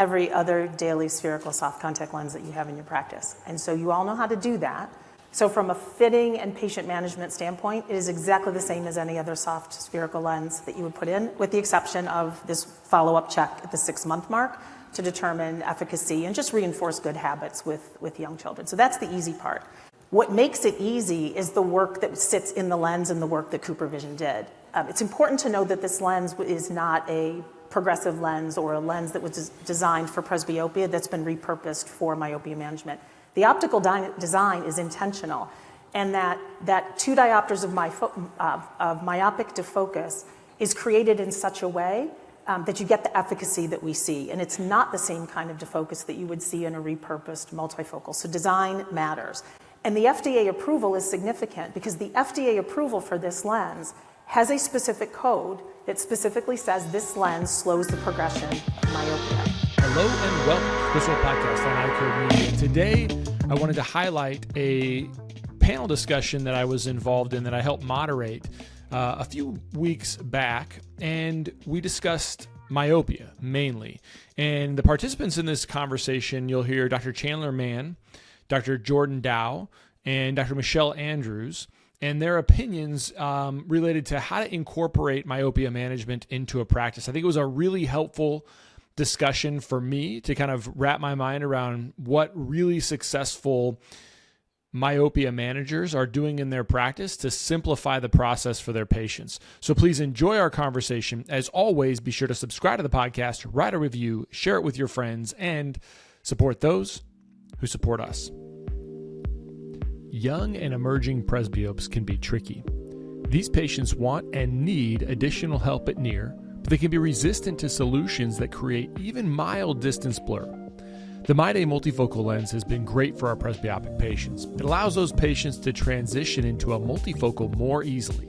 every other daily spherical soft contact lens that you have in your practice. And so you all know how to do that. So from a fitting and patient management standpoint, it is exactly the same as any other soft spherical lens that you would put in, with the exception of this follow-up check at the 6-month mark to determine efficacy and just reinforce good habits with young children. So that's the easy part. What makes it easy is the work that sits in the lens and the work that CooperVision did. It's important to know that this lens is not a progressive lens or a lens that was designed for presbyopia that's been repurposed for myopia management. The optical design is intentional, and that 2 diopters of myopic defocus is created in such a way that you get the efficacy that we see. And it's not the same kind of defocus that you would see in a repurposed multifocal. So design matters. And the FDA approval is significant because the FDA approval for this lens has a specific code that specifically says this lens slows the progression of myopia. Hello and welcome to this podcast on iCode Media. Today, I wanted to highlight a panel discussion that I was involved in that I helped moderate a few weeks back, and we discussed myopia mainly. And the participants in this conversation, you'll hear Dr. Chandler Mann, Dr. Jordan Dow, and Dr. Michelle Andrews, and their opinions related to how to incorporate myopia management into a practice. I think it was a really helpful discussion for me to kind of wrap my mind around what really successful myopia managers are doing in their practice to simplify the process for their patients. So please enjoy our conversation. As always, be sure to subscribe to the podcast, write a review, share it with your friends, and support those who support us. Young and emerging presbyopes can be tricky. These patients want and need additional help at near, but they can be resistant to solutions that create even mild distance blur. The MyDay multifocal lens has been great for our presbyopic patients. It allows those patients to transition into a multifocal more easily.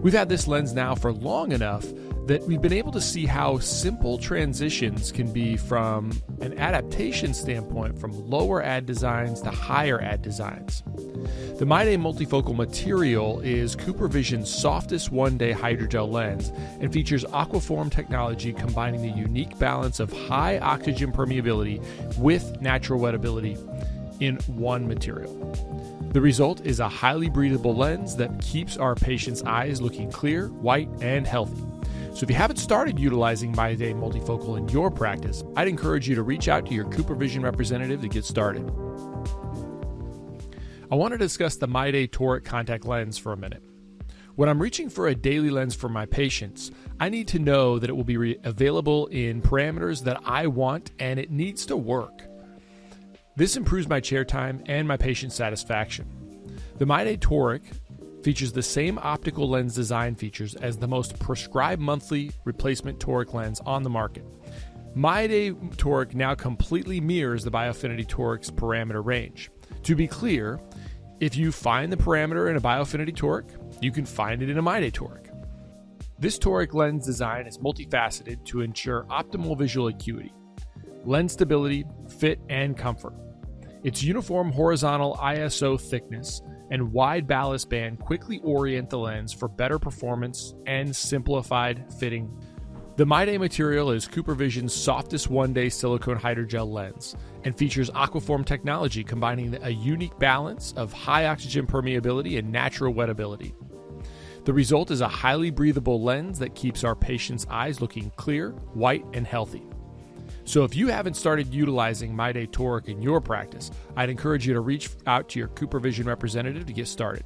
We've had this lens now for long enough that we've been able to see how simple transitions can be from an adaptation standpoint from lower ad designs to higher ad designs. The MyDay multifocal material is CooperVision's softest one-day hydrogel lens and features aquaform technology combining the unique balance of high oxygen permeability with natural wettability in one material. The result is a highly breathable lens that keeps our patients' eyes looking clear, white, and healthy. So if you haven't started utilizing MyDay multifocal in your practice, I'd encourage you to reach out to your CooperVision representative to get started. I want to discuss the MyDay toric contact lens for a minute. When I'm reaching for a daily lens for my patients, I need to know that it will be available in parameters that I want, and it needs to work. This improves my chair time and my patient satisfaction. The MyDay toric features the same optical lens design features as the most prescribed monthly replacement toric lens on the market. MyDay toric now completely mirrors the Biofinity toric's parameter range. To be clear, if you find the parameter in a Biofinity toric, you can find it in a MyDay toric. This toric lens design is multifaceted to ensure optimal visual acuity, lens stability, fit, and comfort. Its uniform horizontal ISO thickness and wide ballast band quickly orient the lens for better performance and simplified fitting. The MyDay material is CooperVision's softest one-day silicone hydrogel lens and features aquaform technology combining a unique balance of high oxygen permeability and natural wettability. The result is a highly breathable lens that keeps our patients' eyes looking clear, white, and healthy. So if you haven't started utilizing MyDay toric in your practice, I'd encourage you to reach out to your CooperVision representative to get started.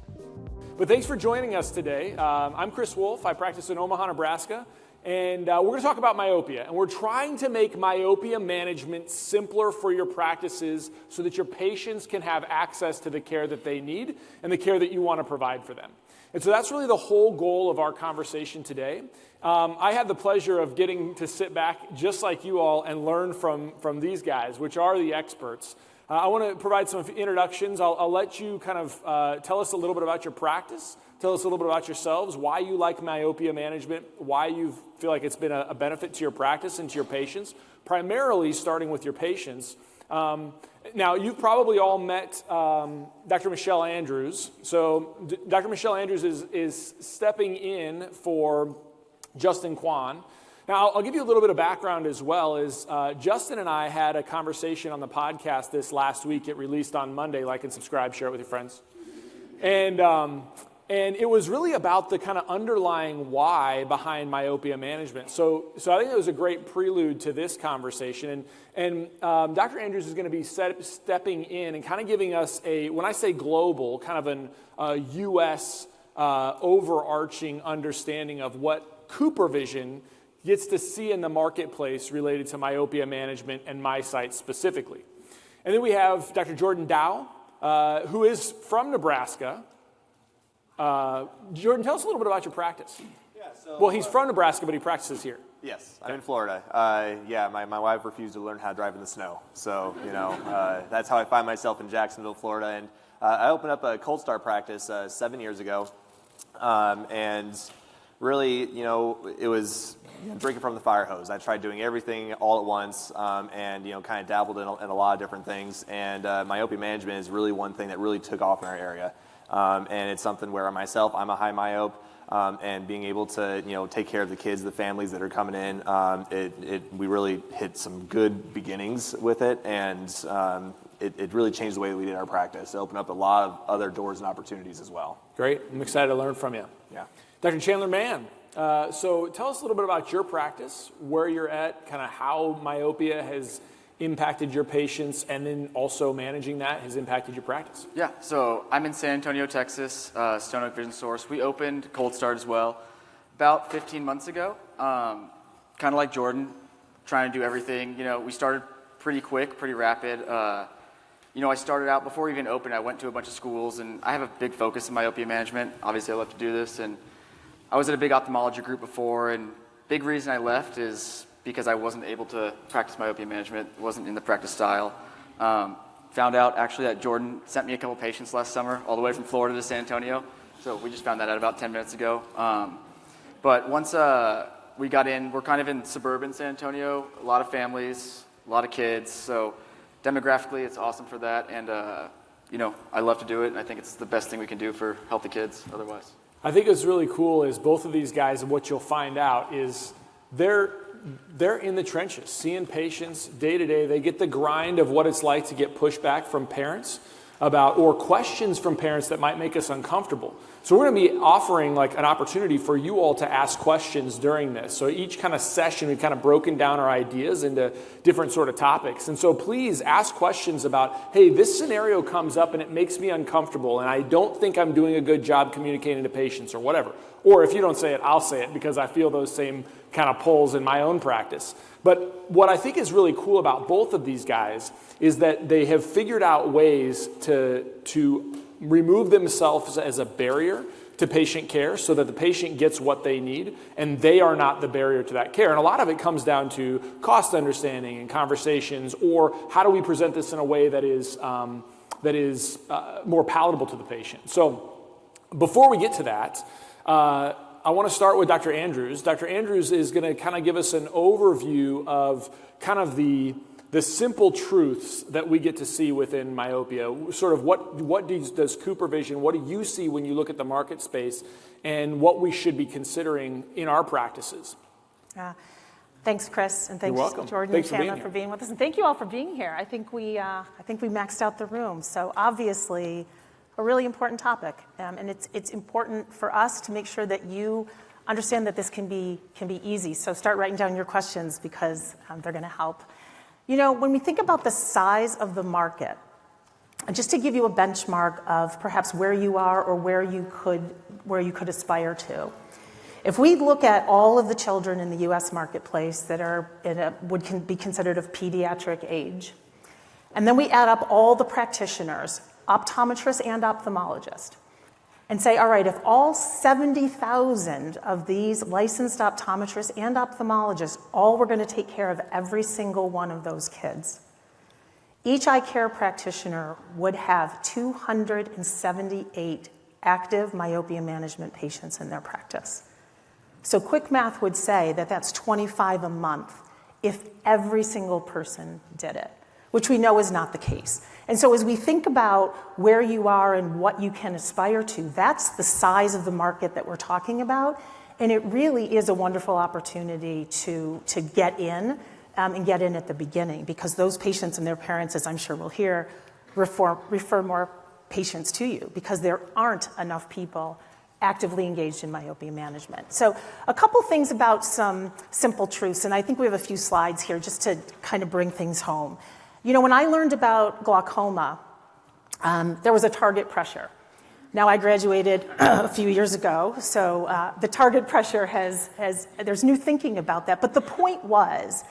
But thanks for joining us today. I'm Chris Wolfe. I practice in Omaha, Nebraska. And we're going to talk about myopia. And we're trying to make myopia management simpler for your practices so that your patients can have access to the care that they need and the care that you want to provide for them. And so that's really the whole goal of our conversation today. I had the pleasure of getting to sit back just like you all and learn from these guys, which are the experts. I want to provide some introductions. I'll let you kind of tell us a little bit about your practice, tell us a little bit about yourselves, why you like myopia management, why you feel like it's been a benefit to your practice and to your patients, primarily starting with your patients. Now, you've probably all met Dr. Michelle Andrews. So Dr. Michelle Andrews is stepping in for Justin Kwan. Now, I'll give you a little bit of background as well. Is Justin and I had a conversation on the podcast this last week. It released on Monday. Like and subscribe, share it with your friends. And it was really about the kind of underlying why behind myopia management. So I think it was a great prelude to this conversation. And Dr. Andrews is going to be stepping in and kind of giving us when I say global, kind of a U.S. Overarching understanding of what CooperVision gets to see in the marketplace related to myopia management and MiSight specifically. And then we have Dr. Jordan Dow, who is from Nebraska. Jordan, tell us a little bit about your practice. Well, he's from Nebraska, but he practices here. Yes, I'm in Florida. My wife refused to learn how to drive in the snow. So, that's how I find myself in Jacksonville, Florida. And I opened up a Cold Start practice 7 years ago. And really, it was drinking from the fire hose. I tried doing everything all at once and, kind of dabbled in a lot of different things. And myopia management is really one thing that really took off in our area. And it's something where myself, I'm a high myope, and being able to, take care of the kids, the families that are coming in, we really hit some good beginnings with it, and it really changed the way that we did our practice. It opened up a lot of other doors and opportunities as well. Great. I'm excited to learn from you. Yeah. Dr. Chandler Mann, so tell us a little bit about your practice, where you're at, kind of how myopia has impacted your patients, and then also managing that has impacted your practice. Yeah, so I'm in San Antonio, Texas, Stone Oak Vision Source. We opened Cold Start as well about 15 months ago, kind of like Jordan, trying to do everything. We started pretty quick, pretty rapid. I started out, before we even opened, I went to a bunch of schools, and I have a big focus in myopia management. Obviously, I love to do this, and I was at a big ophthalmology group before, and big reason I left is because I wasn't able to practice myopia management. It wasn't in the practice style. Found out actually that Jordan sent me a couple patients last summer, all the way from Florida to San Antonio. So we just found that out about 10 minutes ago. But once we got in, we're kind of in suburban San Antonio, a lot of families, a lot of kids. So demographically, it's awesome for that. And, I love to do it. And I think it's the best thing we can do for healthy kids otherwise. I think what's really cool is both of these guys, and what you'll find out is they're in the trenches, seeing patients day to day. They get the grind of what it's like to get pushback from parents or questions from parents that might make us uncomfortable. So we're going to be offering like an opportunity for you all to ask questions during this. So each kind of session, we've kind of broken down our ideas into different sort of topics. And so please ask questions about, hey, this scenario comes up and it makes me uncomfortable and I don't think I'm doing a good job communicating to patients or whatever. Or if you don't say it, I'll say it because I feel those same kind of pulls in my own practice. But what I think is really cool about both of these guys is that they have figured out ways to remove themselves as a barrier to patient care so that the patient gets what they need and they are not the barrier to that care. And a lot of it comes down to cost understanding and conversations, or how do we present this in a way that is more palatable to the patient. So before we get to that, I want to start with Dr. Andrews. Dr. Andrews is going to kind of give us an overview of kind of the simple truths that we get to see within myopia. Sort of what does CooperVision, what do you see when you look at the market space, and what we should be considering in our practices? Thanks, Chris, and thanks, Jordan and Chandler, for being with us. And thank you all for being here. I think we maxed out the room. So obviously, a really important topic, and it's important for us to make sure that you understand that this can be easy. So start writing down your questions because they're going to help. When we think about the size of the market, just to give you a benchmark of perhaps where you are or where you could aspire to. If we look at all of the children in the U.S. marketplace that are would be considered of pediatric age, and then we add up all the practitioners, optometrists and ophthalmologists, and say, all right, if all 70,000 of these licensed optometrists and ophthalmologists all were going to take care of every single one of those kids, each eye care practitioner would have 278 active myopia management patients in their practice. So quick math would say that that's 25 a month if every single person did it, which we know is not the case. And so as we think about where you are and what you can aspire to, that's the size of the market that we're talking about. And it really is a wonderful opportunity to get in and get in at the beginning, because those patients and their parents, as I'm sure we'll hear, refer more patients to you because there aren't enough people actively engaged in myopia management. So a couple things about some simple truths, and I think we have a few slides here just to kind of bring things home. You know, when I learned about glaucoma, there was a target pressure. Now, I graduated a few years ago, so the target pressure there's new thinking about that. But the point was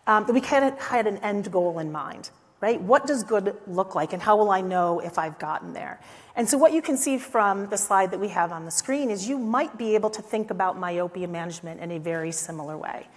that we kind of had an end goal in mind, right? What does good look like, and how will I know if I've gotten there? And so what you can see from the slide that we have on the screen is you might be able to think about myopia management in a very similar way.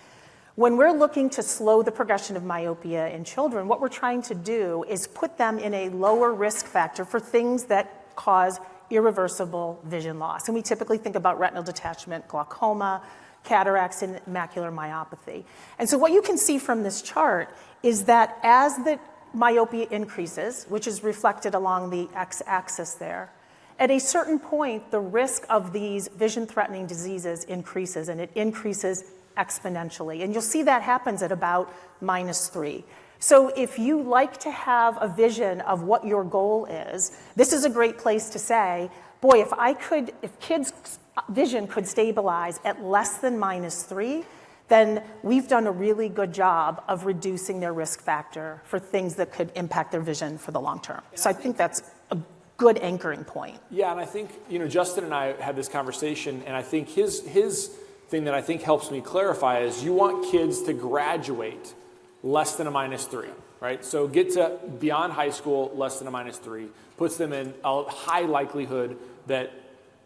When we're looking to slow the progression of myopia in children, what we're trying to do is put them in a lower risk factor for things that cause irreversible vision loss. And we typically think about retinal detachment, glaucoma, cataracts, and macular myopathy. And so what you can see from this chart is that as the myopia increases, which is reflected along the x-axis there, at a certain point, the risk of these vision-threatening diseases increases, and it increases exponentially. And you'll see that happens at about -3. So if you like to have a vision of what your goal is, this is a great place to say, boy, if kids' vision could stabilize at less than -3, then we've done a really good job of reducing their risk factor for things that could impact their vision for the long term. So I think that's a good anchoring point. Yeah, and I think, Justin and I had this conversation, and I think his thing that I think helps me clarify is you want kids to graduate less than a -3, right? So get to beyond high school, less than a -3, puts them in a high likelihood that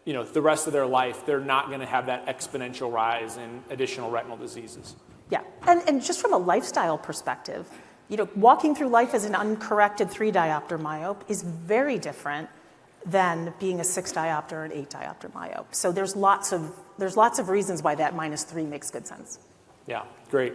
the rest of their life, they're not going to have that exponential rise in additional retinal diseases. Yeah, and just from a lifestyle perspective, walking through life as an uncorrected 3 diopter myope is very different than being a 6 diopter or an 8 diopter myope. So there's lots of reasons why that -3 makes good sense. Yeah, great.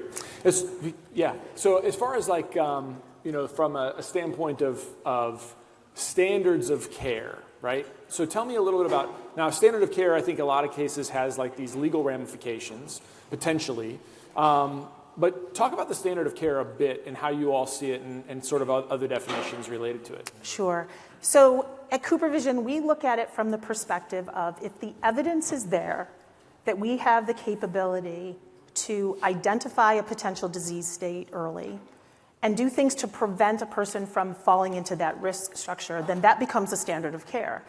So as far as from a standpoint of standards of care, right? So tell me a little bit about, now standard of care I think a lot of cases has these legal ramifications, potentially. But talk about the standard of care a bit and how you all see it and sort of other definitions related to it. Sure. So at CooperVision, we look at it from the perspective of if the evidence is there that we have the capability to identify a potential disease state early and do things to prevent a person from falling into that risk structure, then that becomes a standard of care.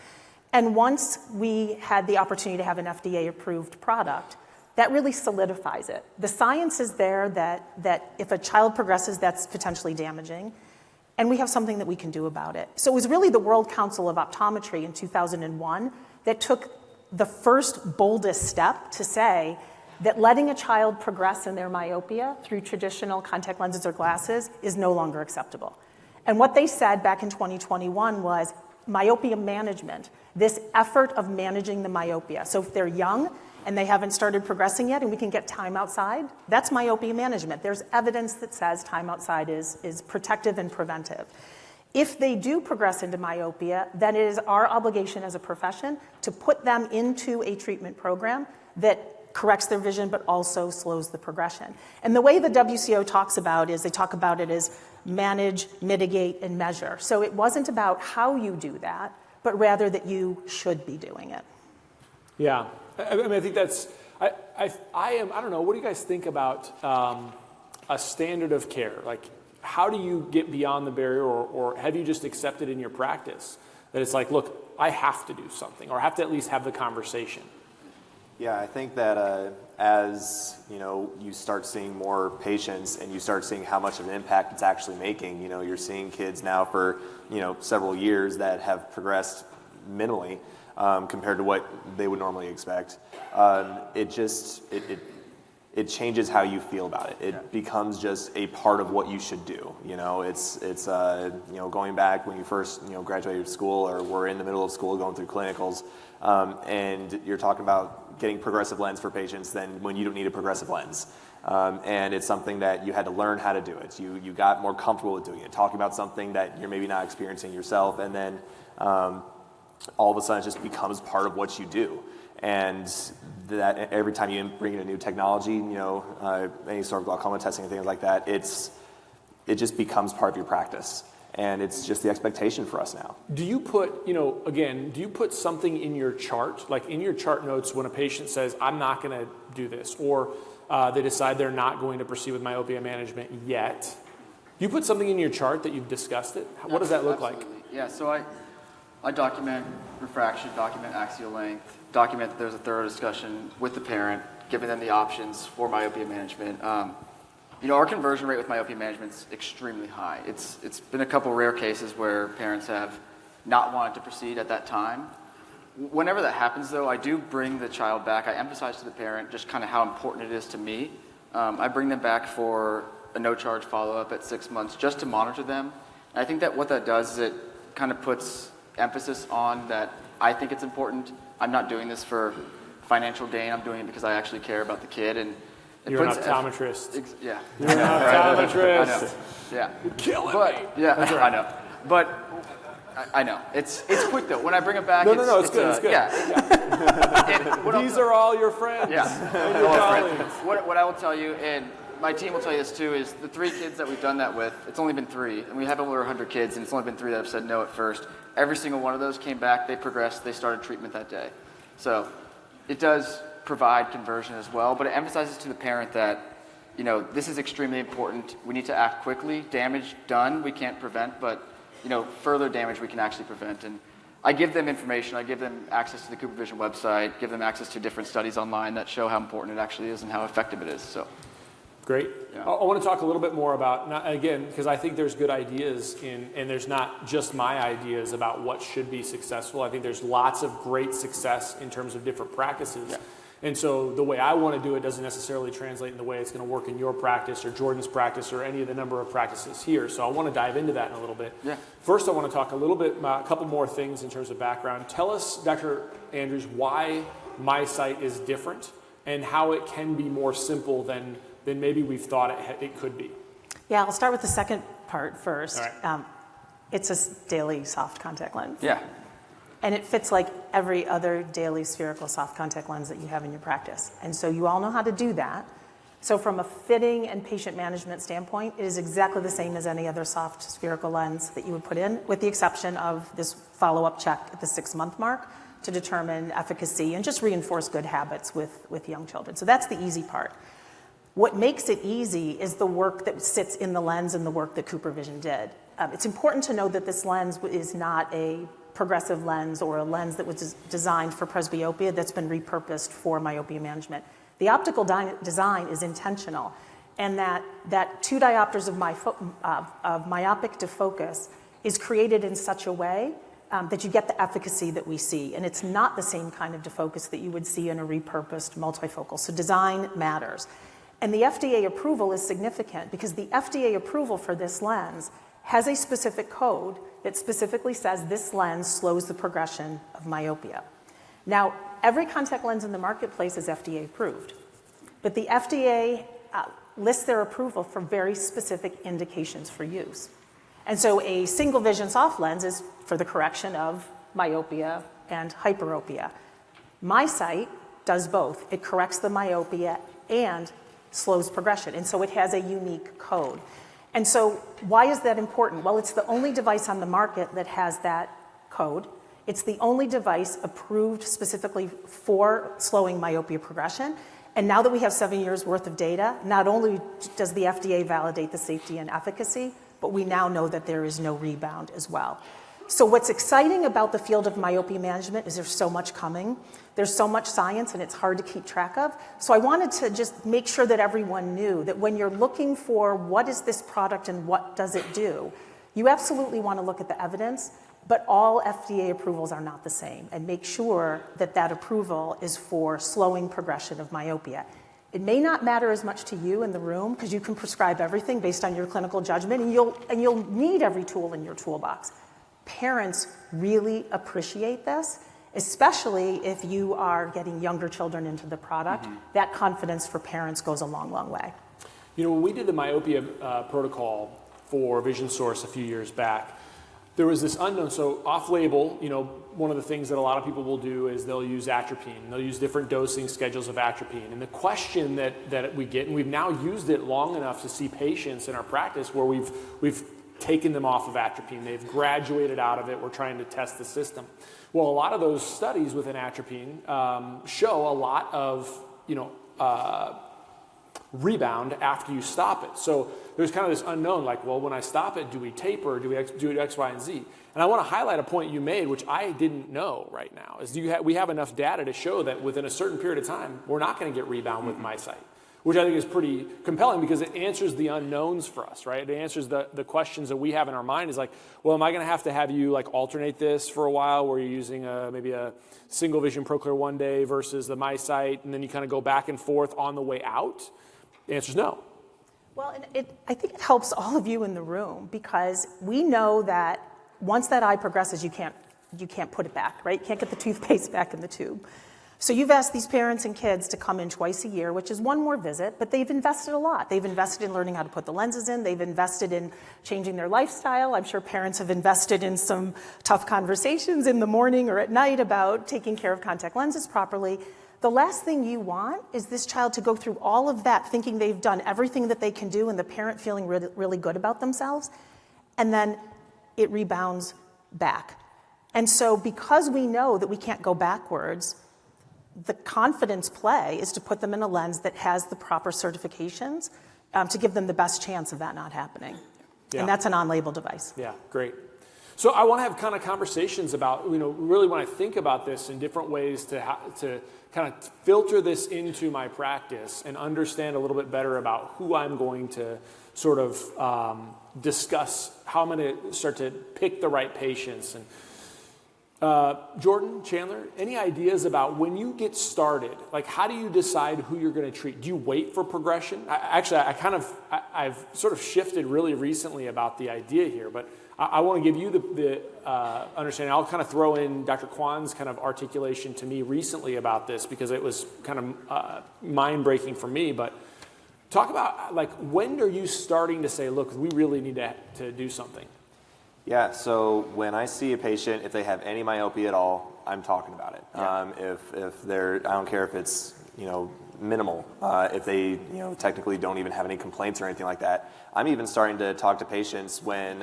And once we had the opportunity to have an FDA-approved product, that really solidifies it. The science is there that if a child progresses, that's potentially damaging, and we have something that we can do about it. So it was really the World Council of Optometry in 2001 that took the first boldest step to say that letting a child progress in their myopia through traditional contact lenses or glasses is no longer acceptable. And what they said back in 2021 was myopia management, this effort of managing the myopia. So if they're young and they haven't started progressing yet and we can get time outside, that's myopia management. There's evidence that says time outside is protective and preventive. If they do progress into myopia, then it is our obligation as a profession to put them into a treatment program that corrects their vision but also slows the progression. And the way the WCO talks about is they talk about it as manage, mitigate, and measure. So it wasn't about how you do that, but rather that you should be doing it. Yeah, I mean, I think that's, I don't know, what do you guys think about a standard of care? Like, how do you get beyond the barrier, or have you just accepted in your practice that it's like, look, I have to do something, or I have to at least have the conversation? Yeah, I think that as you start seeing more patients and you start seeing how much of an impact it's actually making, you're seeing kids now for several years that have progressed minimally compared to what they would normally expect. It changes how you feel about it. It becomes just a part of what you should do. It's going back when you first graduated school or were in the middle of school going through clinicals, and you're talking about getting progressive lens for patients than when you don't need a progressive lens. And it's something that you had to learn how to do it. You got more comfortable with doing it, talking about something that you're maybe not experiencing yourself, and then all of a sudden it just becomes part of what you do. And that every time you bring in a new technology, any sort of glaucoma testing and things like that, it just becomes part of your practice. And it's just the expectation for us now. Do you put, do you put something in your chart, like in your chart notes when a patient says, I'm not going to do this, or they decide they're not going to proceed with myopia management yet? Do you put something in your chart that you've discussed it? What does that look like? Yeah, so I document refraction, document axial length, document that there's a thorough discussion with the parent, giving them the options for myopia management. Our conversion rate with myopia management is extremely high. It's been a couple rare cases where parents have not wanted to proceed at that time. Whenever that happens, though, I do bring the child back. I emphasize to the parent just kind of how important it is to me. I bring them back for a no-charge follow-up at 6 months just to monitor them. And I think that what that does is it kind of puts emphasis on that I think it's important. I'm not doing this for financial gain. I'm doing it because I actually care about the kid. And you're an optometrist. Yeah. You're an optometrist. I know. Yeah. You're killing me. Yeah, right. I know. But I know. It's quick, though. When I bring it back, No, it's good. It's good. Yeah. These are all your friends. Yeah. And your colleagues. What I will tell you, and my team will tell you this too, is the 3 kids that we've done that with, it's only been 3, and we have over 100 kids, and it's only been 3 that have said no at first. Every single one of those came back, they progressed, they started treatment that day. So it does provide conversion as well, but it emphasizes to the parent that, this is extremely important. We need to act quickly. Damage done, we can't prevent, but, further damage we can actually prevent. And I give them information. I give them access to the CooperVision website, give them access to different studies online that show how important it actually is and how effective it is. So. Great. Yeah. I want to talk a little bit more about, again, because I think there's good ideas and there's not just my ideas about what should be successful. I think there's lots of great success in terms of different practices. Yeah. And so the way I want to do it doesn't necessarily translate in the way it's going to work in your practice or Jordan's practice or any of the number of practices here. So I want to dive into that in a little bit. Yeah. First, I want to talk a little bit, a couple more things in terms of background. Tell us, Dr. Andrews, why MySight is different and how it can be more simple than maybe we've thought it could be. Yeah, I'll start with the second part first. All right. It's a daily soft contact lens. Yeah. And it fits like every other daily spherical soft contact lens that you have in your practice. And so you all know how to do that. So from a fitting and patient management standpoint, it is exactly the same as any other soft spherical lens that you would put in, with the exception of this follow-up check at the 6-month mark to determine efficacy and just reinforce good habits with young children. So that's the easy part. What makes it easy is the work that sits in the lens and the work that CooperVision did. It's important to know that this lens is not a progressive lens or a lens that was designed for presbyopia that's been repurposed for myopia management. The optical design is intentional, and that 2 diopters of myopic defocus is created in such a way that you get the efficacy that we see. And it's not the same kind of defocus that you would see in a repurposed multifocal. So design matters. And the FDA approval is significant because the FDA approval for this lens has a specific code that specifically says this lens slows the progression of myopia. Now, every contact lens in the marketplace is FDA approved, but the FDA lists their approval for very specific indications for use. And so a single vision soft lens is for the correction of myopia and hyperopia. MySight does both. It corrects the myopia and slows progression, and so it has a unique code. And so why is that important? Well, it's the only device on the market that has that code. It's the only device approved specifically for slowing myopia progression. And now that we have 7 years worth of data, not only does the FDA validate the safety and efficacy, but we now know that there is no rebound as well. So what's exciting about the field of myopia management is there's so much coming. There's so much science, and it's hard to keep track of. So I wanted to just make sure that everyone knew that when you're looking for what is this product and what does it do, you absolutely want to look at the evidence, but all FDA approvals are not the same, and make sure that that approval is for slowing progression of myopia. It may not matter as much to you in the room because you can prescribe everything based on your clinical judgment, and you'll need every tool in your toolbox. Parents really appreciate this, especially if you are getting younger children into the product. Mm-hmm. That confidence for parents goes a long, long way. When we did the myopia protocol for Vision Source a few years back, there was this unknown. So off-label, one of the things that a lot of people will do is they'll use atropine. They'll use different dosing schedules of atropine. And the question that we get, and we've now used it long enough to see patients in our practice where we've taken them off of atropine. They've graduated out of it. We're trying to test the system. Well, a lot of those studies within atropine show a lot of, rebound after you stop it. So there's kind of this unknown, like, well, when I stop it, do we taper? Do we do X, Y, and Z? And I want to highlight a point you made, which I didn't know right now, is we have enough data to show that within a certain period of time, we're not going to get rebound with MiSight, which I think is pretty compelling because it answers the unknowns for us, right? It answers the questions that we have in our mind is like, well, am I going to have you like alternate this for a while where you're using maybe a single vision ProClear one day versus the MiSight, and then you kind of go back and forth on the way out? The answer is no. Well, and I think it helps all of you in the room because we know that once that eye progresses, you can't put it back, right? You can't get the toothpaste back in the tube. So you've asked these parents and kids to come in twice a year, which is one more visit, but they've invested a lot. They've invested in learning how to put the lenses in. They've invested in changing their lifestyle. I'm sure parents have invested in some tough conversations in the morning or at night about taking care of contact lenses properly. The last thing you want is this child to go through all of that thinking they've done everything that they can do and the parent feeling really, really good about themselves, and then it rebounds back. And so because we know that we can't go backwards, the confidence play is to put them in a lens that has the proper certifications to give them the best chance of that not happening. Yeah. And that's an on-label device. Yeah, great. So I want to have kind of conversations about, really when I think about this in different ways to kind of filter this into my practice and understand a little bit better about who I'm going to sort of discuss, how I'm going to start to pick the right patients. And Jordan, Chandler, any ideas about when you get started, like how do you decide who you're going to treat? Do you wait for progression? I've sort of shifted really recently about the idea here, but I want to give you the understanding. I'll kind of throw in Dr. Kwan's kind of articulation to me recently about this because it was kind of mind-breaking for me. But talk about, like, when are you starting to say, look, we really need to do something? Yeah, so when I see a patient, if they have any myopia at all, I'm talking about it. Yeah. If they're, I don't care if it's, minimal, if they, technically don't even have any complaints or anything like that. I'm even starting to talk to patients when,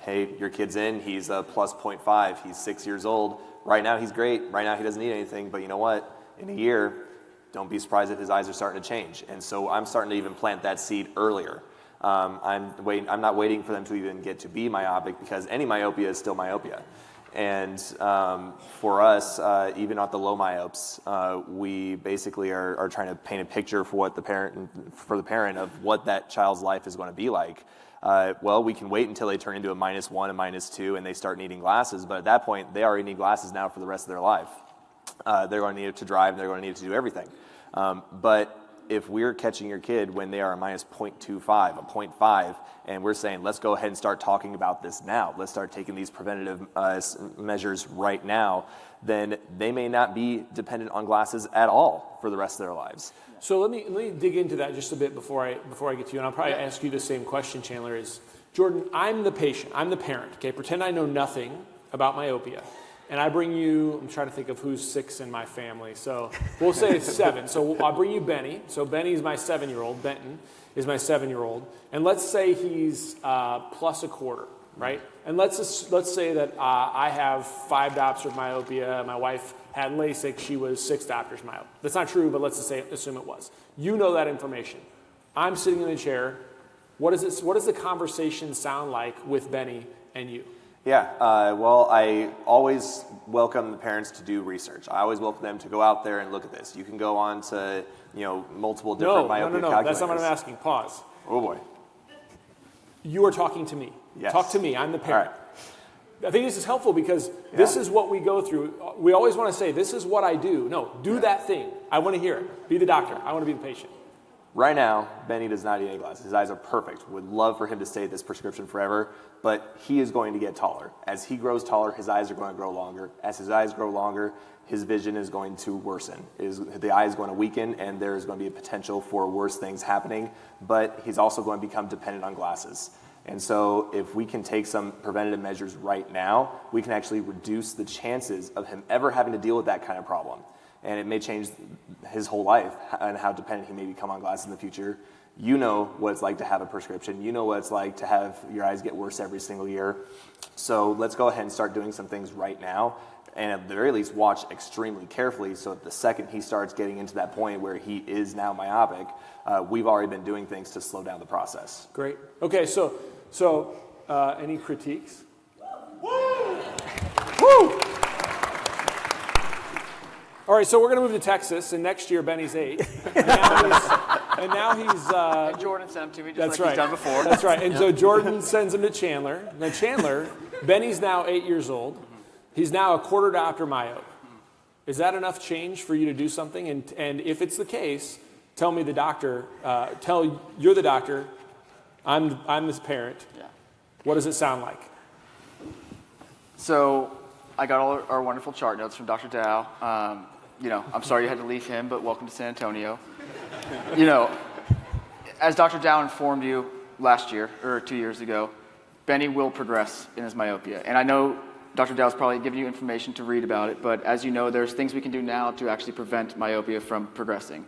hey, your kid's in, he's a plus 0.5, he's 6 years old. Right now he's great, right now he doesn't need anything, but you know what? In a year, don't be surprised if his eyes are starting to change. And so I'm starting to even plant that seed earlier. I'm not waiting for them to even get to be myopic because any myopia is still myopia. And for us, even at the low myopes, we basically are trying to paint a picture for the parent of what that child's life is going to be like. Well, we can wait until they turn into a -1, a -2, and they start needing glasses. But at that point, they already need glasses now for the rest of their life. They're going to need it to drive. They're going to need it to do everything. But if we're catching your kid when they are a -0.25, a 0.5, and we're saying, let's go ahead and start talking about this now, let's start taking these preventative measures right now, then they may not be dependent on glasses at all for the rest of their lives. So let me dig into that just a bit before I get to you, and I'll probably ask you the same question, Chandler, is, Jordan, I'm the patient, I'm the parent, okay? Pretend I know nothing about myopia. And I bring you, I'm trying to think of who's 6 in my family. So we'll say it's 7. So I'll bring you Benny. So Benny's my 7-year-old. Benton is my 7-year-old. And let's say he's plus a quarter, right? And let's say that I have 5 diopters of myopia. My wife had LASIK. She was 6 diopters myope. That's not true, but let's just assume it was. You know that information. I'm sitting in the chair. What does the conversation sound like with Benny and you? Yeah, well, I always welcome the parents to do research. I always welcome them to go out there and look at this. You can go on to, multiple different myopia calculators. That's not what I'm asking. Pause. Oh, boy. You are talking to me. Yes. Talk to me. I'm the parent. Right. I think this is helpful because this is what we go through. We always want to say, this is what I do. No, do that thing. I want to hear it. Be the doctor. I want to be the patient. Right now, Benny does not need any glasses. His eyes are perfect. Would love for him to stay at this prescription forever, but he is going to get taller. As he grows taller, his eyes are going to grow longer. As his eyes grow longer, his vision is going to worsen. The eye is going to weaken, and there is going to be a potential for worse things happening, but he's also going to become dependent on glasses. And so if we can take some preventative measures right now, we can actually reduce the chances of him ever having to deal with that kind of problem. And it may change his whole life and how dependent he may become on glasses in the future. You know what it's like to have a prescription. You know what it's like to have your eyes get worse every single year. So let's go ahead and start doing some things right now, and at the very least watch extremely carefully so that the second he starts getting into that point where he is now myopic, we've already been doing things to slow down the process. Great. Okay, so any critiques? Woo! All right, so we're going to move to Texas, and next year Benny's 8. And now he's And Jordan sent him to me just that's like right. he's done before. That's right. And so Jordan sends him to Chandler. Now Chandler, Benny's now 8 years old. He's now a quarter diopter myope. Is that enough change for you to do something? And if it's the case, tell me the doctor. You're the doctor. I'm this parent. Yeah. What does it sound like? So I got all our wonderful chart notes from Dr. Dow. I'm sorry you had to leave him, but welcome to San Antonio. As Dr. Dow informed you last year, or 2 years ago, Benny will progress in his myopia. And I know Dr. Dow's probably giving you information to read about it, but as you know, there's things we can do now to actually prevent myopia from progressing.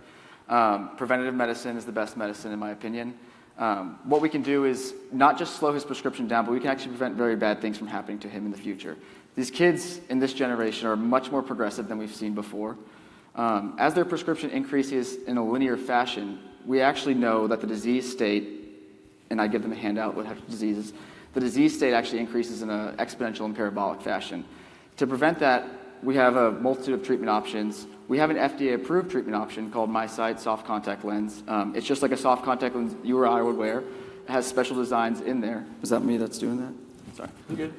Preventative medicine is the best medicine, in my opinion. What we can do is not just slow his prescription down, but we can actually prevent very bad things from happening to him in the future. These kids in this generation are much more progressive than we've seen before. As their prescription increases in a linear fashion, we actually know that the disease state, and I give them a handout what have diseases, the disease state actually increases in an exponential and parabolic fashion. To prevent that, we have a multitude of treatment options. We have an FDA-approved treatment option called MySight soft contact lens. It's just like a soft contact lens you or I would wear. It has special designs in there. Is that me that's doing that? Sorry. You good?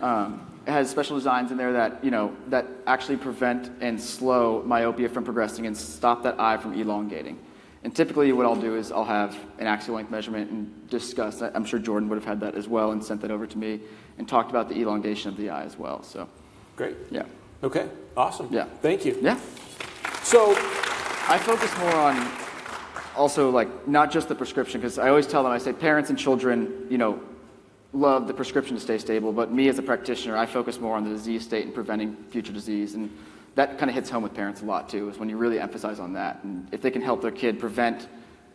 It has special designs in there that, that actually prevent and slow myopia from progressing and stop that eye from elongating. And typically what I'll do is I'll have an axial length measurement and discuss. I'm sure Jordan would have had that as well and sent that over to me and talked about the elongation of the eye as well. So, Great. yeah. Okay, awesome. Yeah. Thank you. Yeah. So, I focus more on also not just the prescription, because I always tell them, I say parents and children, love the prescription to stay stable, but me as a practitioner, I focus more on the disease state and preventing future disease. And that kind of hits home with parents a lot too, is when you really emphasize on that. And if they can help their kid prevent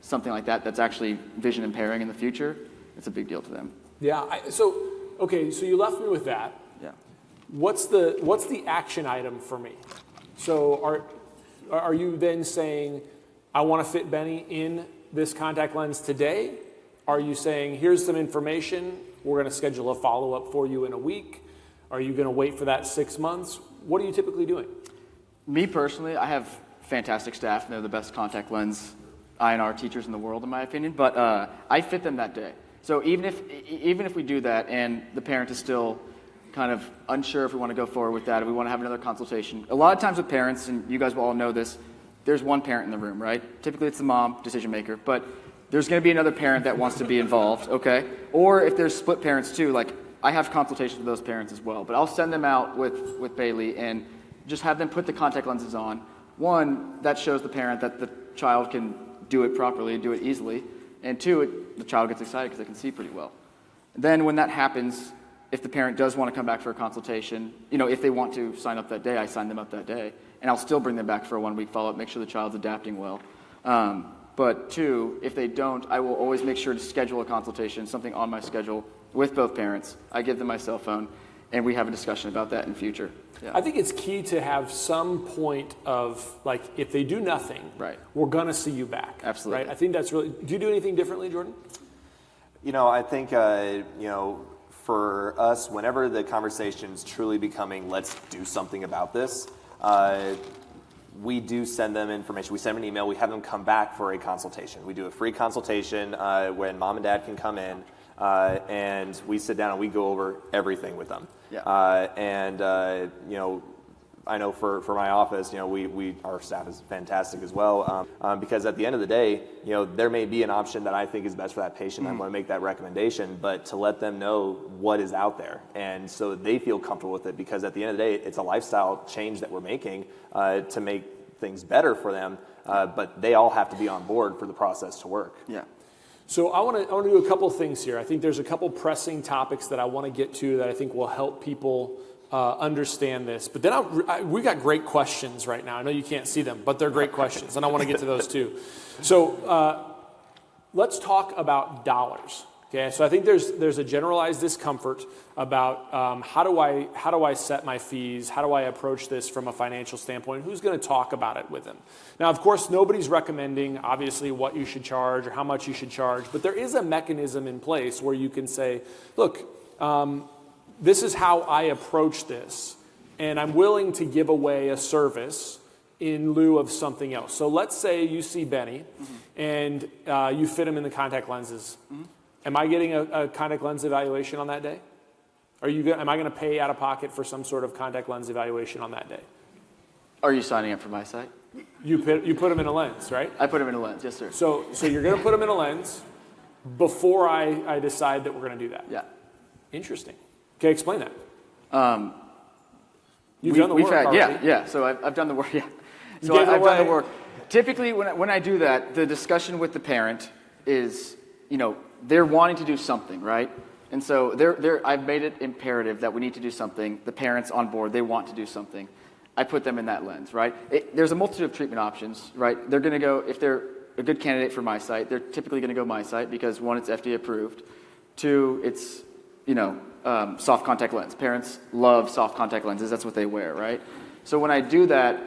something like that that's actually vision impairing in the future, it's a big deal to them. yeah, so you left me with that. Yeah. What's the action item for me? So are you then saying, I want to fit Benny in this contact lens today? Are you saying, here's some information, we're going to schedule a follow-up for you in a week? Are you going to wait for that 6 months? What are you typically doing? Me personally, I have fantastic staff, and they're the best contact lens INR teachers in the world, in my opinion, but I fit them that day. So even if we do that and the parent is still kind of unsure if we want to go forward with that, if we want to have another consultation. A lot of times with parents, and you guys will all know this, there's one parent in the room, right? Typically it's the mom, decision maker, but there's going to be another parent that wants to be involved, okay? Or if there's split parents too, I have consultations with those parents as well, but I'll send them out with Bailey and just have them put the contact lenses on. One, that shows the parent that the child can do it properly, do it easily, and two, the child gets excited because they can see pretty well. Then when that happens, if the parent does want to come back for a consultation, if they want to sign up that day, I sign them up that day. And I'll still bring them back for a 1 week follow-up, make sure the child's adapting well. But two, if they don't, I will always make sure to schedule a consultation, something on my schedule with both parents. I give them my cell phone, and we have a discussion about that in future. Yeah. I think it's key to have some point of, if they do nothing, right, we're going to see you back. Absolutely. Right? I think that's really, do you do anything differently, Jordan? I think, for us, whenever the conversation's truly becoming, let's do something about this, we do send them information. We send them an email. We have them come back for a consultation. We do a free consultation when mom and dad can come in, and we sit down and we go over everything with them. Yeah. I know for my office, our staff is fantastic as well, because at the end of the day, there may be an option that I think is best for that patient. I'm going to make that recommendation, but to let them know what is out there, and so that they feel comfortable with it, because at the end of the day, it's a lifestyle change that we're making to make things better for them, but they all have to be on board for the process to work. Yeah. So I want to do a couple things here. I think there's a couple pressing topics that I want to get to that I think will help people understand this. But then we got great questions right now. I know you can't see them, but they're great questions, and I want to get to those too. So let's talk about dollars. Okay, so I think there's a generalized discomfort about how do I set my fees? How do I approach this from a financial standpoint? Who's going to talk about it with them? Now, of course, nobody's recommending obviously what you should charge or how much you should charge, but there is a mechanism in place where you can say, look, this is how I approach this, and I'm willing to give away a service in lieu of something else. So let's say you see Benny, and you fit him in the contact lenses. Am I getting a contact lens evaluation on that day? Am I going to pay out of pocket for some sort of contact lens evaluation on that day? Are you signing up for MySight? You put him in a lens, right? I put him in a lens, yes, sir. So you're going to put him in a lens before I decide that we're going to do that? Yeah. Interesting. Okay, explain that. You've done the work already. Yeah. So I've done the work, yeah. So I've done the work. Typically, when I do that, the discussion with the parent is, they're wanting to do something, right? And so I've made it imperative that we need to do something. The parents on board, they want to do something. I put them in that lens, right? There's a multitude of treatment options, right? They're going to go, if they're a good candidate for MySight, they're typically going to go MySight because, one, it's FDA-approved. Two, it's, soft contact lens. Parents love soft contact lenses. That's what they wear, right? So when I do that,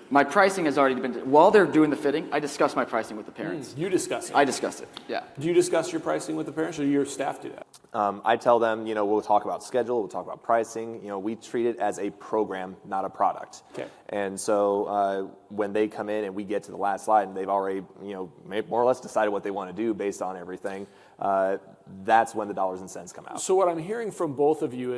my pricing has already been, while they're doing the fitting, I discuss my pricing with the parents. You discuss it? I discuss it, yeah. Do you discuss your pricing with the parents, or do your staff do that? I tell them, we'll talk about schedule, we'll talk about pricing. We treat it as a program, not a product. Okay. And so when they come in and we get to the last slide and they've already, more or less decided what they want to do based on everything, that's when the dollars and cents come out. So what I'm hearing from both of you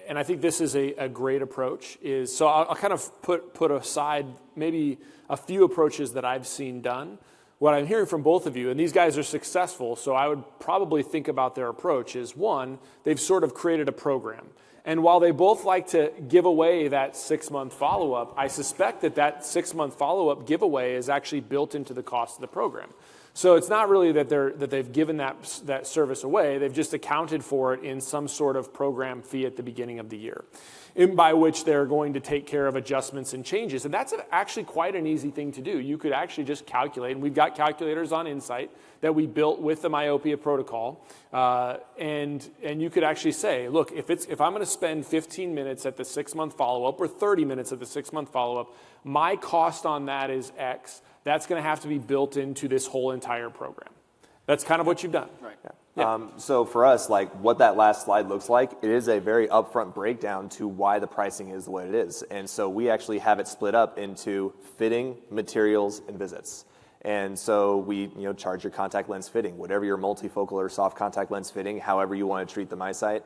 and I think this is a great approach, so I'll kind of put aside maybe a few approaches that I've seen done. What I'm hearing from both of you, and these guys are successful, so I would probably think about their approach, is one, they've sort of created a program. And while they both like to give away that 6-month follow-up, I suspect that 6-month follow-up giveaway is actually built into the cost of the program. So it's not really that they've given that service away. They've just accounted for it in some sort of program fee at the beginning of the year, by which they're going to take care of adjustments and changes. And that's actually quite an easy thing to do. You could actually just calculate, and we've got calculators on MiSight that we built with the myopia protocol, and you could actually say, look, if I'm going to spend 15 minutes at the 6-month follow-up or 30 minutes at the 6-month follow-up, my cost on that is X. That's going to have to be built into this whole entire program. That's kind of what you've done. Right. Yeah. So for us, what that last slide looks like, it is a very upfront breakdown to why the pricing is the way it is. And so we actually have it split up into fitting, materials, and visits. And so we charge your contact lens fitting, whatever your multifocal or soft contact lens fitting, however you want to treat the MySight,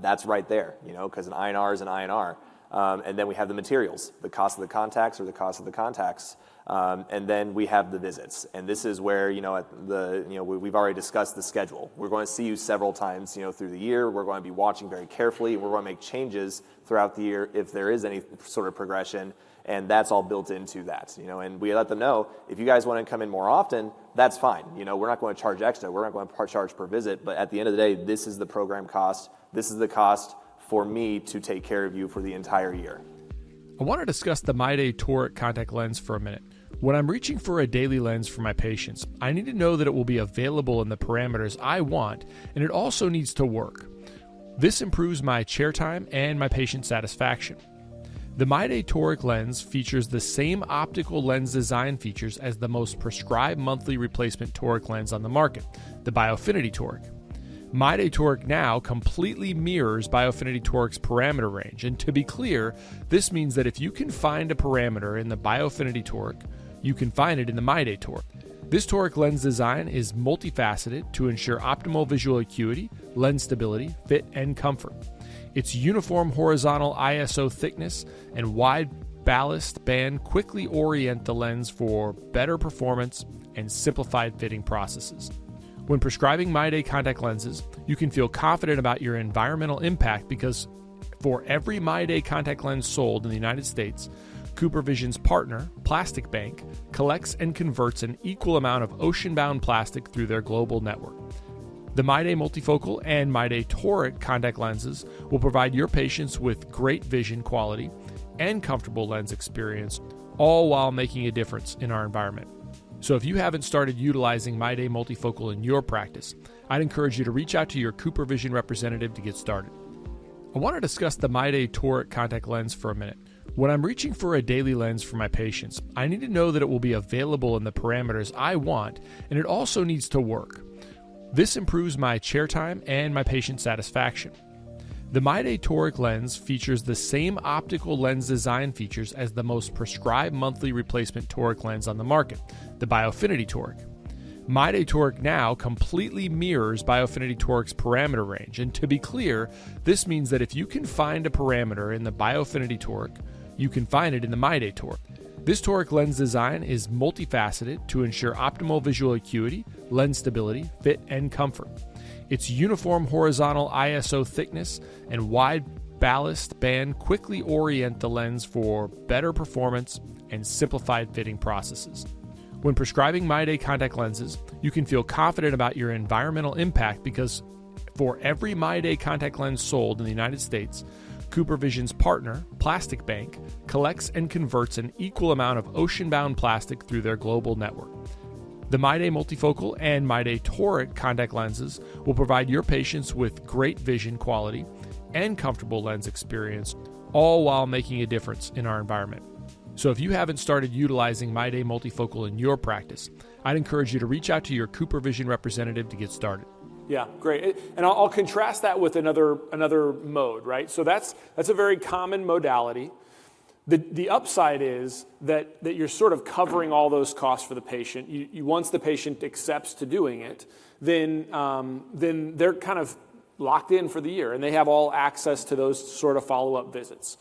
that's right there, because an INR is an INR. And then we have the materials, the cost of the contacts or the cost of the contacts. And then we have the visits, and this is where we've already discussed the schedule. We're going to see you several times through the year. We're going to be watching very carefully. We're going to make changes throughout the year if there is any sort of progression, and that's all built into that. And we let them know if you guys want to come in more often, that's fine. We're not going to charge extra. We're not going to charge per visit. But at the end of the day, this is the program cost. This is the cost for me to take care of you for the entire year. I want to discuss the MyDay toric contact lens for a minute. When I'm reaching for a daily lens for my patients, I need to know that it will be available in the parameters I want, and it also needs to work. This improves my chair time and my patient satisfaction. The MyDay toric lens features the same optical lens design features as the most prescribed monthly replacement toric lens on the market, the Biofinity toric. MyDay toric now completely mirrors Biofinity toric's parameter range, and to be clear, this means that if you can find a parameter in the Biofinity toric, you can find it in the MyDay toric. This toric lens design is multifaceted to ensure optimal visual acuity, lens stability, fit, and comfort. Its uniform horizontal ISO thickness and wide ballast band quickly orient the lens for better performance and simplified fitting processes. When prescribing MyDay contact lenses, you can feel confident about your environmental impact because for every MyDay contact lens sold in the United States, CooperVision's partner, Plastic Bank, collects and converts an equal amount of ocean-bound plastic through their global network. The MyDay multifocal and MyDay toric contact lenses will provide your patients with great vision quality and comfortable lens experience, all while making a difference in our environment. So if you haven't started utilizing MyDay multifocal in your practice, I'd encourage you to reach out to your CooperVision representative to get started. I want to discuss the MyDay toric contact lens for a minute. When I'm reaching for a daily lens for my patients, I need to know that it will be available in the parameters I want, and it also needs to work. This improves my chair time and my patient satisfaction. The MyDay toric lens features the same optical lens design features as the most prescribed monthly replacement toric lens on the market, the Biofinity toric. MyDay toric now completely mirrors Biofinity toric's parameter range, and to be clear, this means that if you can find a parameter in the Biofinity toric, you can find it in the MyDay toric. This toric lens design is multifaceted to ensure optimal visual acuity, lens stability, fit, and comfort. Its uniform horizontal ISO thickness and wide ballast band quickly orient the lens for better performance and simplified fitting processes. When prescribing MyDay contact lenses, you can feel confident about your environmental impact because for every MyDay contact lens sold in the United States, CooperVision's partner, Plastic Bank, collects and converts an equal amount of ocean-bound plastic through their global network. The MyDay multifocal and MyDay toric contact lenses will provide your patients with great vision quality and comfortable lens experience, all while making a difference in our environment. So if you haven't started utilizing MyDay multifocal in your practice, I'd encourage you to reach out to your CooperVision representative to get started. Yeah, great. And I'll contrast that with another mode, right? So that's a very common modality. The upside is that you're sort of covering all those costs for the patient. Once the patient accepts to doing it, then they're kind of locked in for the year, and they have all access to those sort of follow-up visits.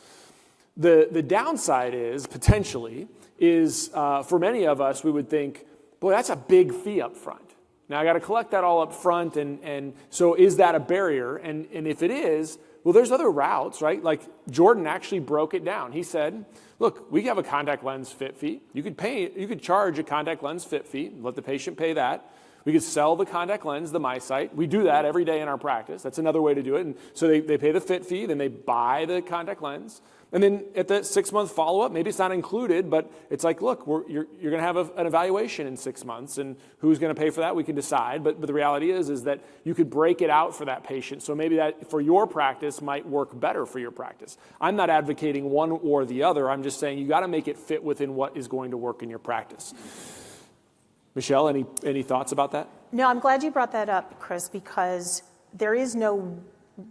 The downside is, potentially, for many of us, we would think, boy, that's a big fee up front. Now I got to collect that all up front, and so is that a barrier? And if it is, well, there's other routes, right? Like Jordan actually broke it down. He said, look, we have a contact lens fit fee. You could charge a contact lens fit fee, let the patient pay that. We could sell the contact lens, the MiSight. We do that every day in our practice. That's another way to do it. And so they pay the fit fee, then they buy the contact lens. And then at the 6-month follow-up, maybe it's not included, but it's like, look, you're going to have an evaluation in 6 months, and who's going to pay for that, we can decide. But the reality is that you could break it out for that patient. So maybe that for your practice might work better for your practice. I'm not advocating one or the other. I'm just saying you got to make it fit within what is going to work in your practice. Michelle, any thoughts about that? No, I'm glad you brought that up, Chris, because there is no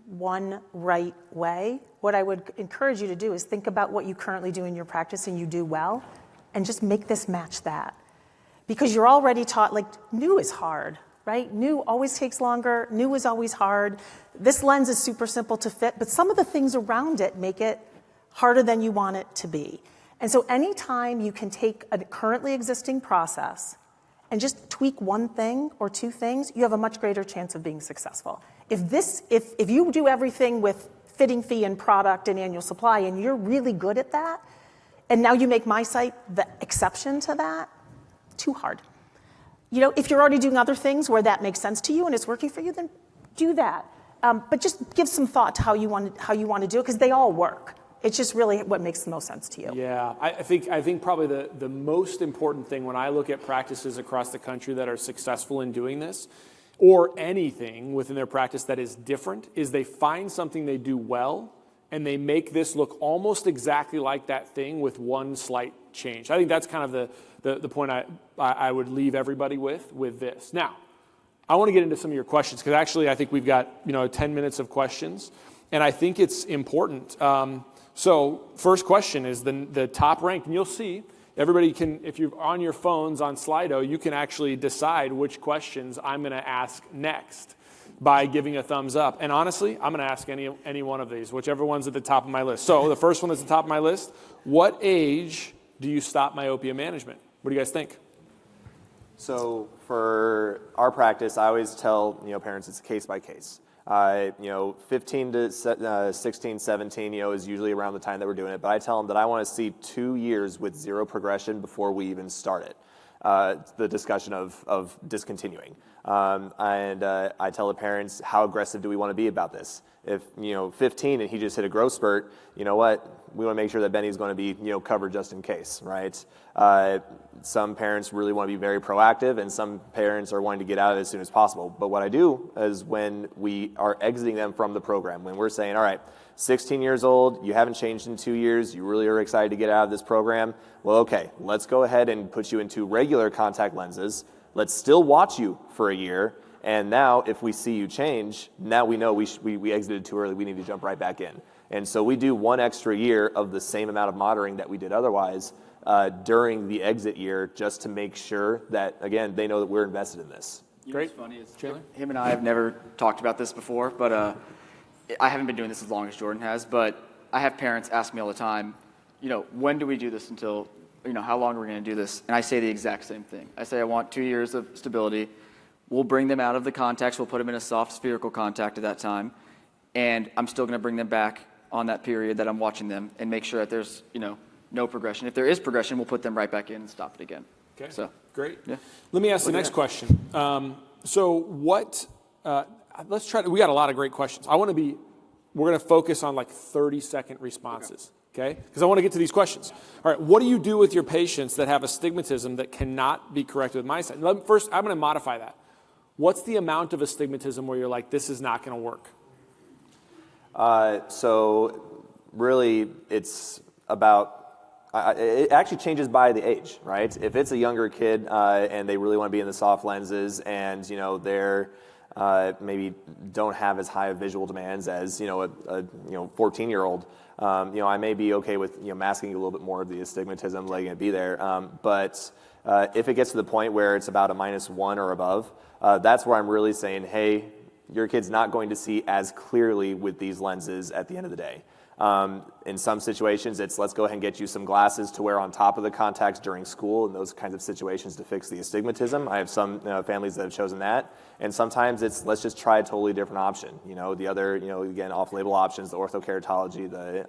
one right way. What I would encourage you to do is think about what you currently do in your practice and you do well, and just make this match that. Because you're already taught, like, new is hard, right? New always takes longer. New is always hard. This lens is super simple to fit, but some of the things around it make it harder than you want it to be. And so anytime you can take a currently existing process and just tweak one thing or two things, you have a much greater chance of being successful. If you do everything with fitting fee and product and annual supply, and you're really good at that, and now you make MySight the exception to that, too hard. If you're already doing other things where that makes sense to you and it's working for you, then do that. But just give some thought to how you want to do it, because they all work. It's just really what makes the most sense to you. Yeah, I think probably the most important thing when I look at practices across the country that are successful in doing this, or anything within their practice that is different, is they find something they do well and they make this look almost exactly like that thing with one slight change. I think that's kind of the point I would leave everybody with this. Now, I want to get into some of your questions, because actually I think we've got 10 minutes of questions, and I think it's important. So first question is the top ranked, and you'll see, everybody can, if you're on your phones on Slido, you can actually decide which questions I'm going to ask next by giving a thumbs up. And honestly, I'm going to ask any one of these, whichever one's at the top of my list. So the first one that's at the top of my list, what age do you stop myopia management? What do you guys think? So for our practice, I always tell parents it's case by case. 15 to 16, 17, is usually around the time that we're doing it. But I tell them that I want to see 2 years with zero progression before we even start it. The discussion of discontinuing. I tell the parents, how aggressive do we want to be about this? If 15 and he just hit a growth spurt, you know what? We want to make sure that Benny's going to be covered just in case, right? Some parents really want to be very proactive, and some parents are wanting to get out of it as soon as possible. But what I do is when we are exiting them from the program, when we're saying, all right, 16 years old, you haven't changed in 2 years, you really are excited to get out of this program, well, okay, let's go ahead and put you into regular contact lenses. Let's still watch you for a year. And now, if we see you change, now we know we exited too early. We need to jump right back in. And so we do 1 extra year of the same amount of monitoring that we did otherwise during the exit year, just to make sure that, again, they know that we're invested in this. Great. What's funny is him and I have never talked about this before, but I haven't been doing this as long as Jordan has. But I have parents ask me all the time, when do we do this until, how long are we going to do this? And I say the exact same thing. I say I want 2 years of stability. We'll bring them out of the contacts. We'll put them in a soft spherical contact at that time. And I'm still going to bring them back on that period that I'm watching them and make sure that there's, no progression. If there is progression, we'll put them right back in and stop it again. Okay, so great. Yeah. Let me ask the next question. Let's try to, we got a lot of great questions. we're going to focus on like 30-second responses. Okay? Because I want to get to these questions. All right, what do you do with your patients that have astigmatism that cannot be corrected with MySight? First, I'm going to modify that. What's the amount of astigmatism where you're like, this is not going to work? So really, it's about, it actually changes by the age, right? If it's a younger kid and they really want to be in the soft lenses and, they're maybe don't have as high of visual demands as, a 14-year-old, I may be okay with, masking a little bit more of the astigmatism, letting it be there. But if it gets to the point where it's about a -1 or above, that's where I'm really saying, hey, your kid's not going to see as clearly with these lenses at the end of the day. In some situations, it's let's go ahead and get you some glasses to wear on top of the contacts during school and those kinds of situations to fix the astigmatism. I have some families that have chosen that. And sometimes it's let's just try a totally different option. The other, again, off-label options, the orthokeratology, the,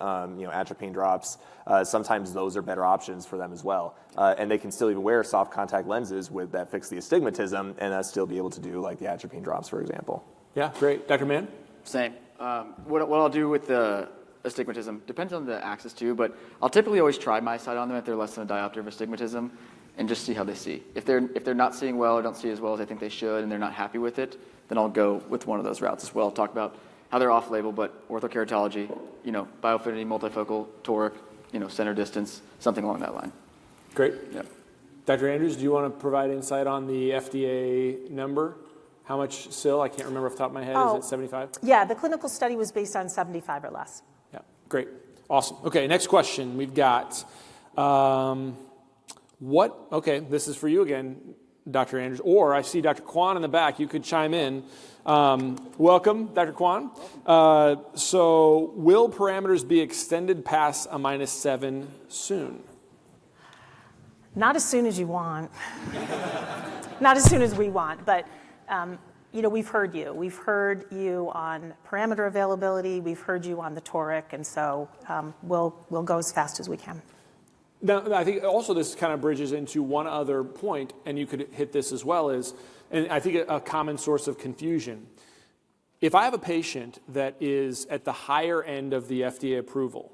atropine drops. Sometimes those are better options for them as well. And they can still even wear soft contact lenses that fix the astigmatism and still be able to do like the atropine drops, for example. Yeah, great. Dr. Mann? Same. What I'll do with the astigmatism depends on the axis too, but I'll typically always try MySight on them if they're less than a diopter of astigmatism and just see how they see. If they're not seeing well or don't see as well as I think they should and they're not happy with it, then I'll go with one of those routes as well. Talk about how they're off-label, but orthokeratology, bioaffinity, multifocal, toric, center distance, something along that line. Great. Yep. Dr. Andrews, do you want to provide insight on the FDA number? How much SIL? I can't remember off the top of my head. Is it 75? Yeah, the clinical study was based on 75 or less. Yeah, great. Awesome. Okay, next question. We've got this is for you again, Dr. Andrews, or I see Dr. Kwan in the back. You could chime in. Welcome, Dr. Kwan. So will parameters be extended past a -7 soon? Not as soon as you want. Not as soon as we want, but we've heard you. We've heard you on parameter availability. We've heard you on the toric, and so we'll go as fast as we can. Now, I think also this kind of bridges into one other point, and you could hit this as well, and I think a common source of confusion. If I have a patient that is at the higher end of the FDA approval,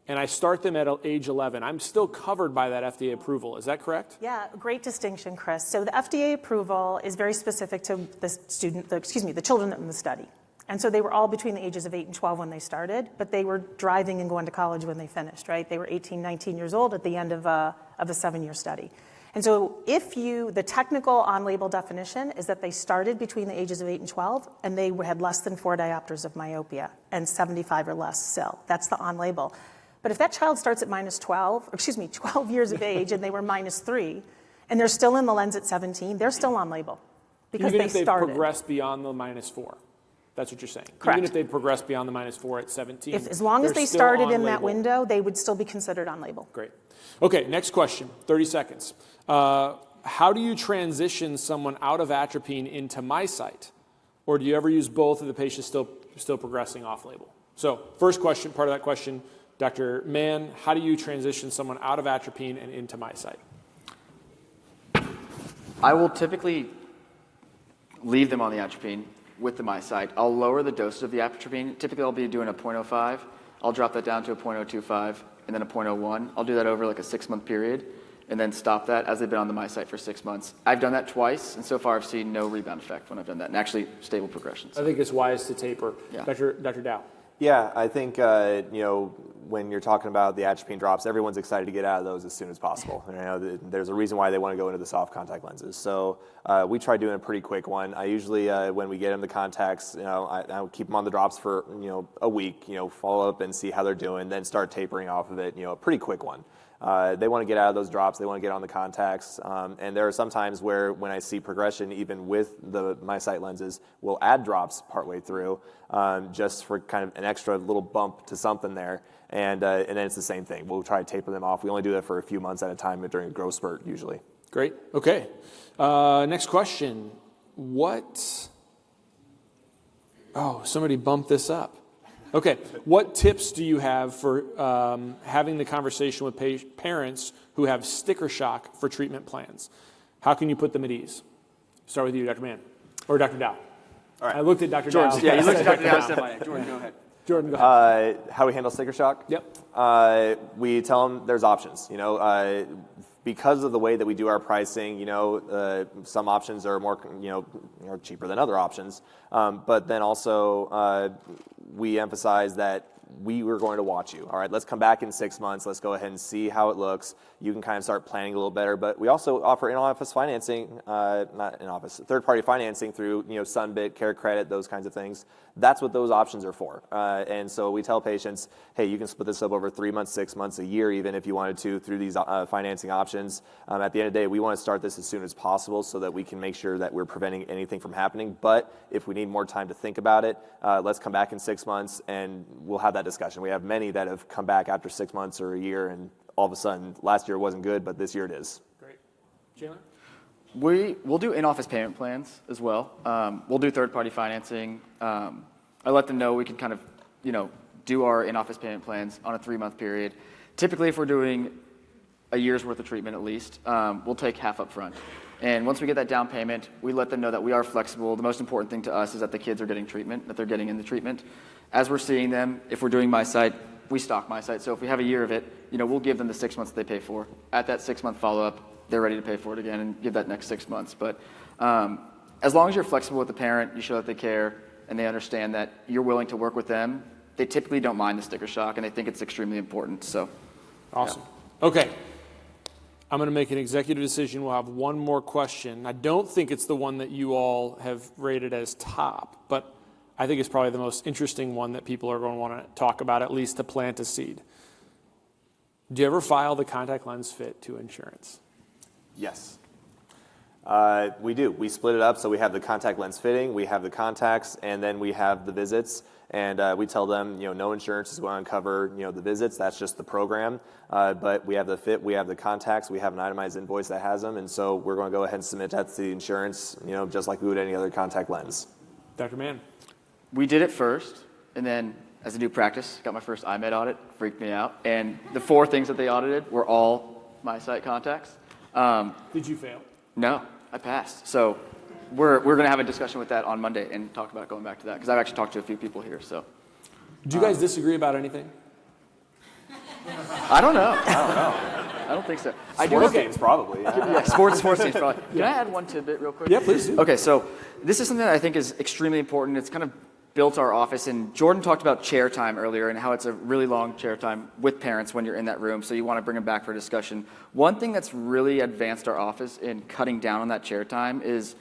and I start them at age 11, I'm still covered by that FDA approval. Is that correct? Yeah, great distinction, Chris. So the FDA approval is very specific to the children in the study. And so they were all between the ages of 8 and 12 when they started, but they were driving and going to college when they finished, right? They were 18, 19 years old at the end of a 7-year study. And so the technical on-label definition is that they started between the ages of 8 and 12, and they had less than 4 diopters of myopia and 75 or less SIL. That's the on-label. But if that child starts at 12 years of age, and they were -3, and they're still in the lens at 17, they're still on label because Even if they've started. progressed beyond the -4. That's what you're saying. Correct. Even if they've progressed beyond the -4 at 17. As long as they started in that window, they would still be considered on label. Great. Okay, next question, 30 seconds. how do you transition someone out of atropine into MiSight? Or do you ever use both if the patient's still progressing off-label? So first question, part of that question, Dr. Mann, how do you transition someone out of atropine and into MiSight? I will typically leave them on the atropine with the MiSight. I'll lower the dose of the atropine. Typically, I'll be doing a 0.05. I'll drop that down to a 0.025 and then a 0.01. I'll do that over like a 6-month period and then stop that as they've been on the MiSight for 6 months. I've done that twice, and so far I've seen no rebound effect when I've done that, and actually stable progressions. I think it's wise to taper. Yeah. Dr. Dow. Yeah, I think when you're talking about the atropine drops, everyone's excited to get out of those as soon as possible. There's a reason why they want to go into the soft contact lenses. So we try doing a pretty quick one. I usually, when we get them the contacts, I keep them on the drops for a week. Follow up and see how they're doing, then start tapering off of it. A pretty quick one. They want to get out of those drops. They want to get on the contacts. And there are some times where when I see progression, even with the MySight lenses, we'll add drops partway through just for kind of an extra little bump to something there. And then it's the same thing. We'll try to taper them off. We only do that for a few months at a time during a growth spurt usually. Great. Okay. Next question. Somebody bumped this up. Okay. What tips do you have for having the conversation with parents who have sticker shock for treatment plans? How can you put them at ease? Start with you, Dr. Mann, or Dr. Dow. All right. I looked at Dr. Dow. Yeah, you looked at Dr. Dow and said my name. Jordan, go ahead. Jordan, go ahead. How we handle sticker shock? Yep. We tell them there's options. Because of the way that we do our pricing, some options are more, cheaper than other options. But then also we emphasize that we were going to watch you. All right, let's come back in 6 months. Let's go ahead and see how it looks. You can kind of start planning a little better. But we also offer in-office financing, not in-office, third-party financing through Sunbit, Care Credit, those kinds of things. That's what those options are for. And so we tell patients, hey, you can split this up over 3 months, 6 months, a year even if you wanted to through these financing options. At the end of the day, we want to start this as soon as possible so that we can make sure that we're preventing anything from happening. But if we need more time to think about it, let's come back in 6 months and we'll have that discussion. We have many that have come back after 6 months or a year and all of a sudden last year wasn't good, but this year it is. Great. Chandler? We'll do in-office payment plans as well. We'll do third-party financing. I let them know we can kind of, do our in-office payment plans on a 3-month period. Typically, if we're doing a year's worth of treatment at least, we'll take half up front. And once we get that down payment, we let them know that we are flexible. The most important thing to us is that the kids are getting treatment, that they're getting in the treatment. As we're seeing them, if we're doing MySight, we stock MySight. So if we have a year of it, we'll give them the 6 months that they pay for. At that 6-month follow-up, they're ready to pay for it again and give that next 6 months. But as long as you're flexible with the parent, you show that they care, and they understand that you're willing to work with them, they typically don't mind the sticker shock, and they think it's extremely important. So, awesome. Yeah. Okay. I'm going to make an executive decision. We'll have one more question. I don't think it's the one that you all have rated as top, but I think it's probably the most interesting one that people are going to want to talk about, at least to plant a seed. Do you ever file the contact lens fit to insurance? Yes. We do. We split it up so we have the contact lens fitting, we have the contacts, and then we have the visits. And we tell them, no insurance is going to cover, the visits. That's just the program. But we have the fit, we have the contacts, we have an itemized invoice that has them, and so we're going to go ahead and submit that to the insurance, just like we would any other contact lens. Dr. Mann. We did it first, and then as a new practice, got my first IMED audit, freaked me out. And the 4 things that they audited were all MySight contacts. Did you fail? No, I passed. So we're going to have a discussion with that on Monday and talk about going back to that, because I've actually talked to a few people here. So, do you guys disagree about anything? I don't know. I don't think so. Sports teams probably. Yeah, sports teams probably. Can I add one tidbit real quick? Yeah, please do. Okay, so this is something that I think is extremely important. It's kind of built our office, and Jordan talked about chair time earlier and how it's a really long chair time with parents when you're in that room, so you want to bring them back for a discussion. One thing that's really advanced our office in cutting down on that chair time is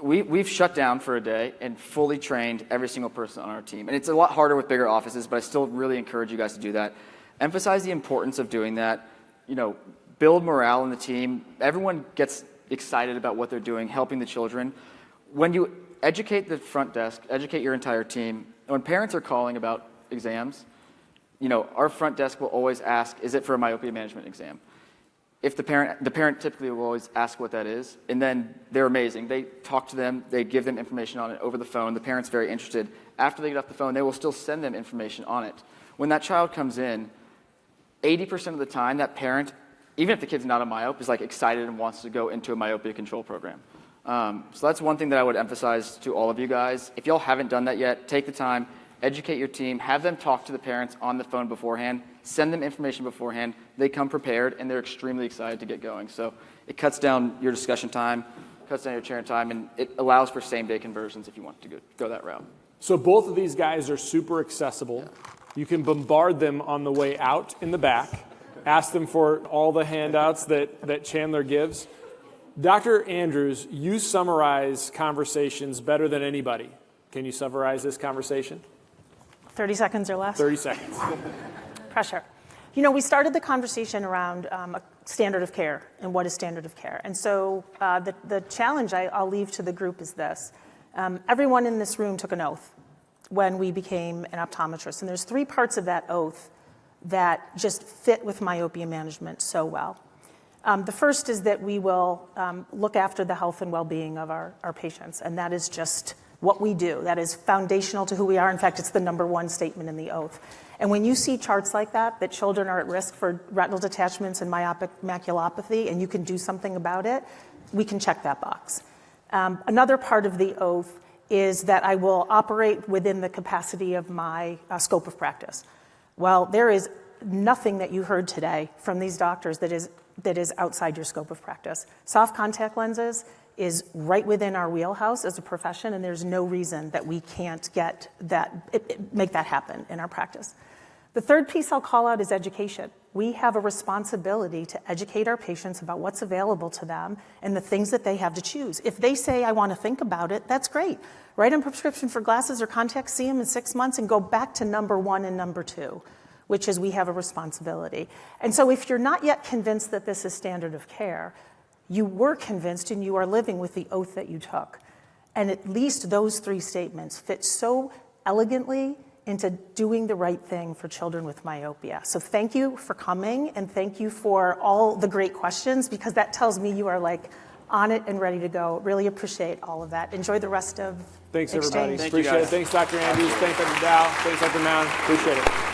we've shut down for a day and fully trained every single person on our team. And it's a lot harder with bigger offices, but I still really encourage you guys to do that. Emphasize the importance of doing that. Build morale in the team. Everyone gets excited about what they're doing, helping the children. When you educate the front desk, educate your entire team. When parents are calling about exams, our front desk will always ask, is it for a myopia management exam? if the parent typically will always ask what that is, and then they're amazing. They talk to them, they give them information on it over the phone. The parent's very interested. After they get off the phone, they will still send them information on it. When that child comes in, 80% of the time, that parent, even if the kid's not a myope, is like excited and wants to go into a myopia control program. So that's one thing that I would emphasize to all of you guys. If y'all haven't done that yet, take the time, educate your team, have them talk to the parents on the phone beforehand, send them information beforehand. They come prepared, and they're extremely excited to get going. So it cuts down your discussion time, cuts down your chair time, and it allows for same-day conversions if you want to go that route. So both of these guys are super accessible. You can bombard them on the way out in the back, ask them for all the handouts that Chandler gives. Dr. Andrews, you summarize conversations better than anybody. Can you summarize this conversation? 30 seconds or less? 30 seconds. Pressure. You know, we started the conversation around a standard of care and what is standard of care. And so the challenge I'll leave to the group is this. Everyone in this room took an oath when we became an optometrist. And there's 3 parts of that oath that just fit with myopia management so well. The first is that we will look after the health and well-being of our patients. And that is just what we do. That is foundational to who we are. In fact, it's the number 1 statement in the oath. And when you see charts like that children are at risk for retinal detachments and myopic maculopathy, and you can do something about it, we can check that box. Another part of the oath is that I will operate within the capacity of my scope of practice. Well, there is nothing that you heard today from these doctors that is outside your scope of practice. Soft contact lenses is right within our wheelhouse as a profession, and there's no reason that we can't make that happen in our practice. The third piece I'll call out is education. We have a responsibility to educate our patients about what's available to them and the things that they have to choose. If they say, I want to think about it, that's great. Write a prescription for glasses or contacts, see them in 6 months, and go back to number 1 and number 2, which is we have a responsibility. And so if you're not yet convinced that this is standard of care, you were convinced and you are living with the oath that you took. And at least those 3 statements fit so elegantly into doing the right thing for children with myopia. So thank you for coming, and thank you for all the great questions, because that tells me you are like on it and ready to go. Really appreciate all of that. Enjoy the rest of Thanks, exchange. everybody. Appreciate it. Thanks, Dr. Andrews. Thanks, Dr. Dow. Thanks, Dr. Mound. Appreciate it.